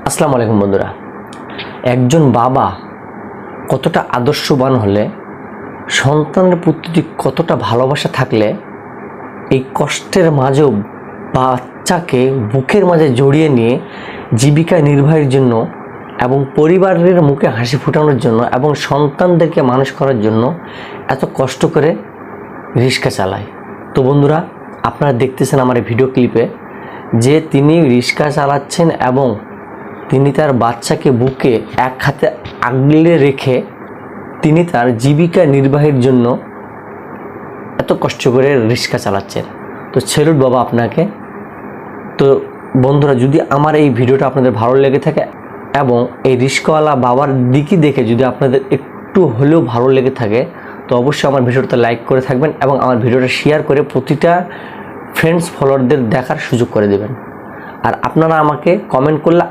আসসালামু আলাইকুম বন্ধুরা। একজন বাবা কতটা আদর্শবান হলে, সন্তানের প্রতি কতটা ভালোবাসা থাকলে এই কষ্টের মাঝেও বাচ্চাকে বুকের মাঝে জড়িয়ে নিয়ে জীবিকা নির্বাহের জন্য এবং পরিবারের মুখে হাসি ফোটানোর জন্য এবং সন্তানদেরকে মানুষ করার জন্য এত কষ্ট করে রিক্সা চালায়। তো বন্ধুরা, আপনারা দেখতেছেন আমার এই ভিডিও ক্লিপে যে তিনি রিক্সা চালাচ্ছেন এবং তিনি তার বাচ্চাকে বুকে এক হাতে আগলে রেখে তিনি তার জীবিকা নির্বাহের জন্য এত কষ্ট করে রিক্সা চালাচ্ছেন। তো সেলুট বাবা আপনাকে। তো বন্ধুরা, যদি আমার এই ভিডিওটা আপনাদের ভালো লেগে থাকে এবং এই রিক্সাওয়ালা বাবার দিকই দেখে যদি আপনাদের একটু হলেও ভালো লেগে থাকে, তো অবশ্যই আমার ভিডিওটা লাইক করে থাকবেন এবং আমার ভিডিওটা শেয়ার করে প্রতিটা ফ্রেন্ডস ফলোয়ারদের দেখার সুযোগ করে দেবেন। আর আপনারা আমাকে কমেন্ট করলে